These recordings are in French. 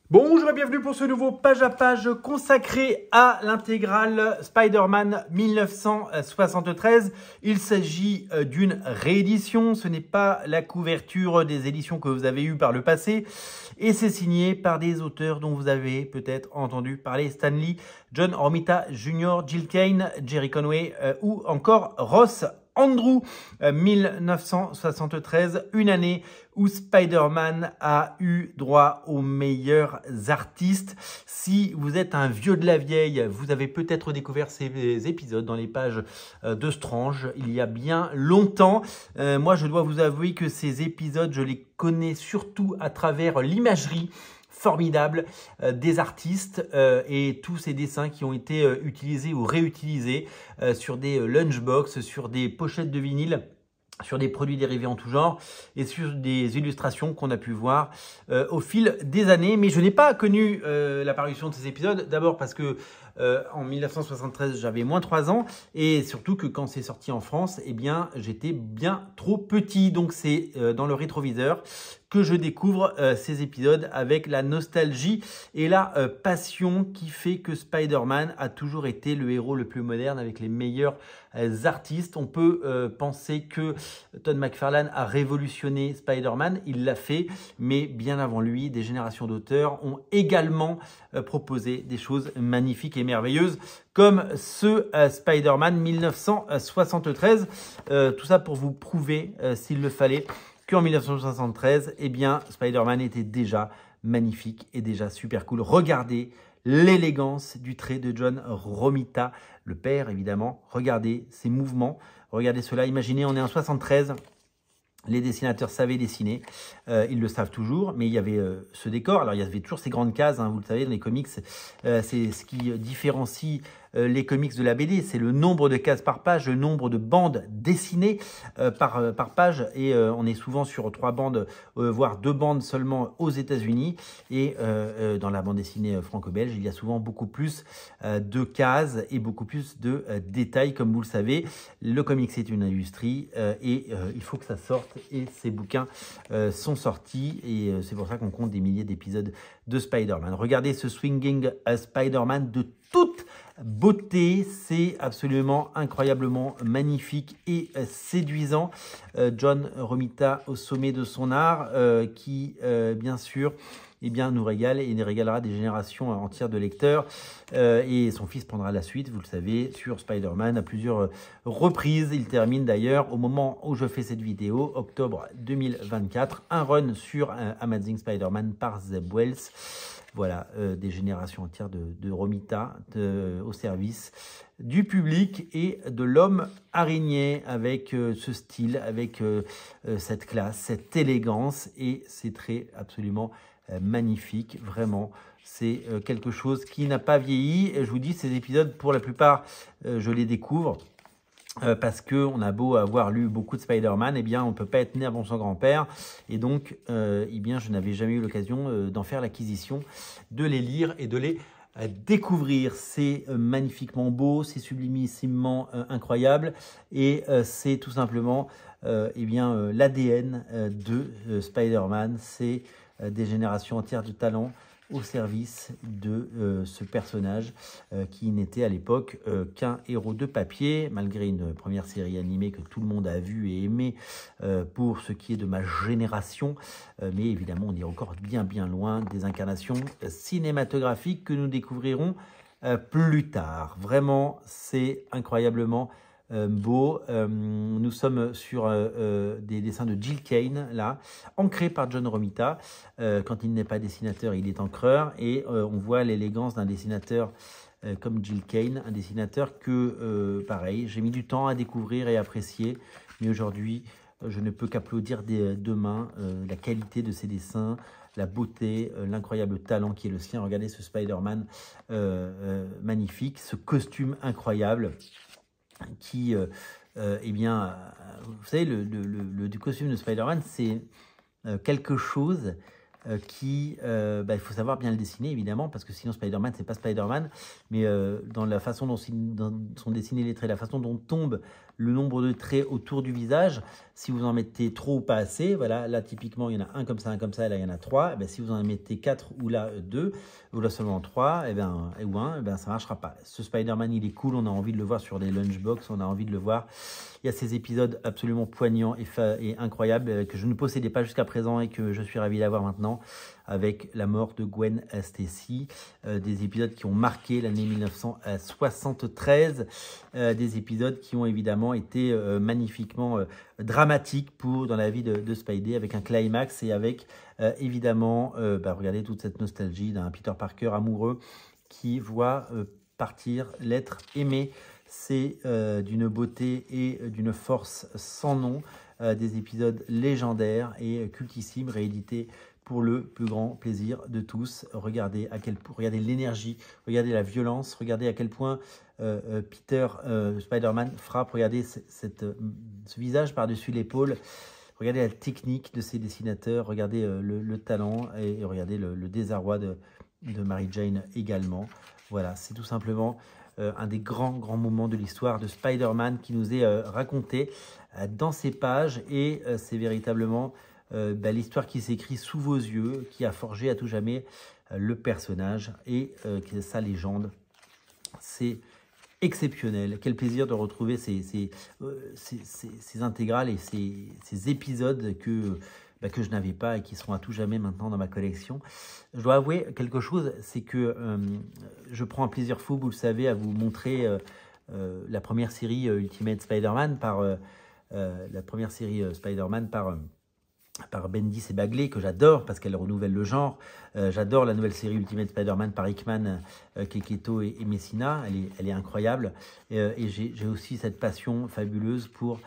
Bonjour et bienvenue pour ce nouveau page à page consacré à l'intégrale Spider-Man 1973. Il s'agit d'une réédition, ce n'est pas la couverture des éditions que vous avez eues par le passé et c'est signé par des auteurs dont vous avez peut-être entendu parler: Stan Lee, John Romita Jr., Jill Kane, Jerry Conway ou encore Ross Andru. 1973, une année où Spider-Man a eu droit aux meilleurs artistes. Si vous êtes un vieux de la vieille, vous avez peut-être découvert ces épisodes dans les pages de Strange il y a bien longtemps. Moi, je dois vous avouer que ces épisodes, je les connais surtout à travers l'imagerie formidable des artistes et tous ces dessins qui ont été utilisés ou réutilisés sur des lunchbox, sur des pochettes de vinyle, sur des produits dérivés en tout genre et sur des illustrations qu'on a pu voir au fil des années. Mais je n'ai pas connu la parution de ces épisodes, d'abord parce que en 1973, j'avais moins 3 ans et surtout que quand c'est sorti en France, eh bien, j'étais bien trop petit. Donc c'est dans le rétroviseur que je découvre ces épisodes avec la nostalgie et la passion qui fait que Spider-Man a toujours été le héros le plus moderne avec les meilleurs artistes. On peut penser que Todd McFarlane a révolutionné Spider-Man, il l'a fait, mais bien avant lui, des générations d'auteurs ont également proposé des choses magnifiques et merveilleuses comme ce Spider-Man 1973. Tout ça pour vous prouver, s'il le fallait, qu'en 1973, eh bien, Spider-Man était déjà magnifique et déjà super cool. Regardez l'élégance du trait de John Romita, le père évidemment. Regardez ses mouvements, regardez cela. Imaginez, on est en 73. Les dessinateurs savaient dessiner, ils le savent toujours, mais il y avait ce décor. Alors, il y avait toujours ces grandes cases, hein, vous le savez, dans les comics. C'est ce qui différencie les comics de la BD, c'est le nombre de cases par page, le nombre de bandes dessinées par page. Et on est souvent sur 3 bandes, voire 2 bandes seulement aux États-Unis. Et dans la bande dessinée franco-belge, il y a souvent beaucoup plus de cases et beaucoup plus de détails. Comme vous le savez, le comics c'est une industrie et il faut que ça sorte. Et ces bouquins sont sortis et c'est pour ça qu'on compte des milliers d'épisodes de Spider-Man. Regardez ce swinging Spider-Man de toute beauté, c'est absolument incroyablement magnifique et séduisant. John Romita au sommet de son art qui bien sûr nous régale et régalera des générations entières de lecteurs. Et son fils prendra la suite, vous le savez, sur Spider-Man à plusieurs reprises. Il termine d'ailleurs au moment où je fais cette vidéo, octobre 2024, un run sur Amazing Spider-Man par Zeb Wells. Voilà, des générations entières de Romita au service du public et de l'homme araignée avec ce style, avec cette classe, cette élégance et ces traits absolument magnifiques. Vraiment, c'est quelque chose qui n'a pas vieilli. Je vous dis, ces épisodes, pour la plupart, je les découvre. Parce qu'on a beau avoir lu beaucoup de Spider-Man, eh bien, on ne peut pas être né avant son grand-père. Et donc, eh bien, je n'avais jamais eu l'occasion d'en faire l'acquisition, de les lire et de les découvrir. C'est magnifiquement beau, c'est sublimissimement incroyable. Et c'est tout simplement eh bien, l'ADN de Spider-Man. C'est des générations entières de talents au service de ce personnage qui n'était à l'époque qu'un héros de papier, malgré une première série animée que tout le monde a vue et aimée pour ce qui est de ma génération. Mais évidemment, on est encore bien loin des incarnations cinématographiques que nous découvrirons plus tard. Vraiment, c'est incroyablement beau. Nous sommes sur des dessins de Jill Kane, là, ancrés par John Romita. Quand il n'est pas dessinateur, il est encreur. Et on voit l'élégance d'un dessinateur comme Jill Kane, un dessinateur que, pareil, j'ai mis du temps à découvrir et apprécier. Mais aujourd'hui, je ne peux qu'applaudir des deux mains la qualité de ses dessins, la beauté, l'incroyable talent qui est le sien. Regardez ce Spider-Man magnifique, ce costume incroyable qui, eh bien, vous savez, le costume de Spider-Man, c'est quelque chose il faut savoir bien le dessiner évidemment, parce que sinon Spider-Man, c'est pas Spider-Man, mais dans la façon dont sont dessinés les traits, la façon dont tombe le nombre de traits autour du visage, si vous en mettez trop ou pas assez, voilà, là typiquement il y en a un comme ça, et là il y en a 3, si vous en mettez 4 ou là 2, ou là seulement 3, ou 1, ça marchera pas. Ce Spider-Man, il est cool, on a envie de le voir sur des lunchbox, on a envie de le voir. Il y a ces épisodes absolument poignants et incroyables que je ne possédais pas jusqu'à présent et que je suis ravi d'avoir maintenant, avec la mort de Gwen Stacy, des épisodes qui ont marqué l'année 1973, des épisodes qui ont évidemment été magnifiquement dramatiques dans la vie de Spidey, avec un climax et avec évidemment, regardez toute cette nostalgie d'un Peter Parker amoureux qui voit partir l'être aimé. C'est d'une beauté et d'une force sans nom, des épisodes légendaires et cultissimes, réédités pour le plus grand plaisir de tous. Regardez l'énergie, regardez la violence, regardez à quel point Peter Spider-Man frappe. Regardez ce visage par-dessus l'épaule. Regardez la technique de ces dessinateurs, regardez le talent et regardez le désarroi de Mary Jane également. Voilà, c'est tout simplement un des grands moments de l'histoire de Spider-Man qui nous est raconté dans ces pages, et c'est véritablement l'histoire qui s'écrit sous vos yeux, qui a forgé à tout jamais le personnage et sa légende. C'est exceptionnel. Quel plaisir de retrouver ces intégrales et ces épisodes que je n'avais pas et qui seront à tout jamais maintenant dans ma collection. Je dois avouer quelque chose, c'est que je prends un plaisir fou, vous le savez, à vous montrer la première série Ultimate Spider-Man par Bendis et Bagley, que j'adore parce qu'elle renouvelle le genre. J'adore la nouvelle série Ultimate Spider-Man par Hickman, Keketo et Messina. Elle est incroyable. Et j'ai aussi cette passion fabuleuse pour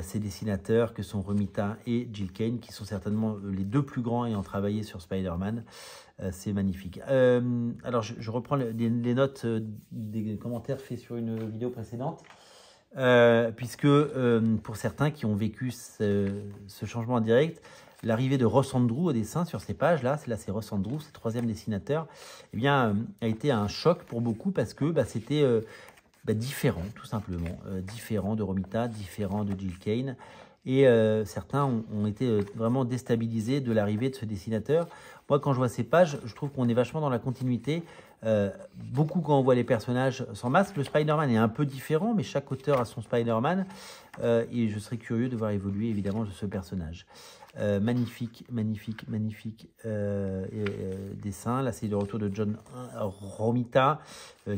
ces dessinateurs que sont Romita et Jill Kane, qui sont certainement les deux plus grands ayant travaillé sur Spider-Man. C'est magnifique. Alors, je reprends les notes des commentaires faits sur une vidéo précédente. Puisque pour certains qui ont vécu ce changement en direct, l'arrivée de Ross Andru au dessin sur ces pages-là, c'est Ross Andru, c'est le troisième dessinateur, a été un choc pour beaucoup parce que c'était différent, tout simplement. Différent de Romita, différent de Jill Kane. Et certains ont été vraiment déstabilisés de l'arrivée de ce dessinateur. Moi, quand je vois ces pages, je trouve qu'on est vachement dans la continuité. Beaucoup quand on voit les personnages sans masque. Le Spider-Man est un peu différent, mais chaque auteur a son Spider-Man. Et je serais curieux de voir évoluer, évidemment, ce personnage. Magnifique dessin. Là, c'est le retour de John Romita,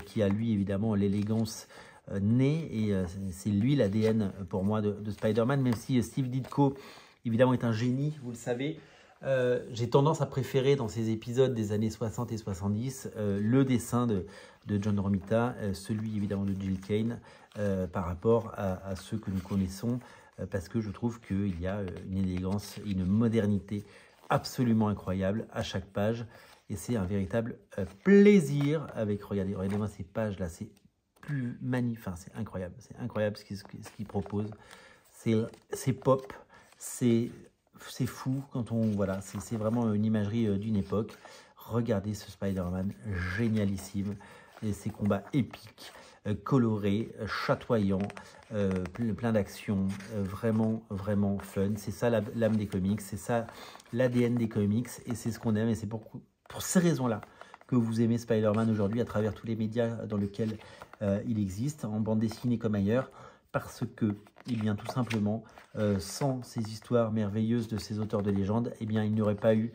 qui a, lui, évidemment, l'élégance née. Et c'est lui l'ADN, pour moi, de Spider-Man, même si Steve Ditko, évidemment, est un génie, vous le savez. J'ai tendance à préférer dans ces épisodes des années 60 et 70 le dessin de John Romita, celui évidemment de Jill Kane, par rapport à ceux que nous connaissons, parce que je trouve qu'il y a une élégance, une modernité absolument incroyable à chaque page, et c'est un véritable plaisir avec, regardez-moi ces pages-là, c'est plus magnifique, enfin, c'est incroyable ce qu'il propose, c'est pop, c'est fou quand voilà, c'est vraiment une imagerie d'une époque. Regardez ce Spider-Man génialissime, et ces combats épiques, colorés, chatoyants, plein d'action, vraiment fun. C'est ça l'âme des comics, c'est ça l'ADN des comics, et c'est ce qu'on aime, et c'est pour ces raisons-là que vous aimez Spider-Man aujourd'hui à travers tous les médias dans lesquels il existe, en bande dessinée comme ailleurs. Parce que, tout simplement, sans ces histoires merveilleuses de ces auteurs de légende, il n'y aurait pas eu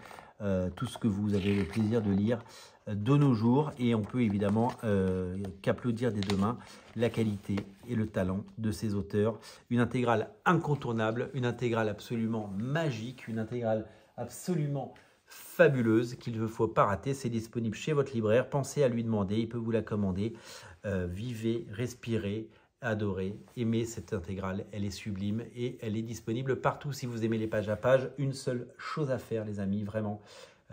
tout ce que vous avez le plaisir de lire de nos jours. Et on peut évidemment qu'applaudir des deux mains la qualité et le talent de ces auteurs. Une intégrale incontournable, une intégrale absolument magique, une intégrale absolument fabuleuse qu'il ne faut pas rater. C'est disponible chez votre libraire. Pensez à lui demander, il peut vous la commander. Vivez, respirez, adorez, aimez cette intégrale, elle est sublime et elle est disponible partout. Si vous aimez les pages à pages, une seule chose à faire les amis, vraiment,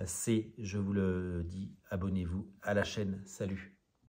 c'est, je vous le dis, abonnez-vous à la chaîne. Salut!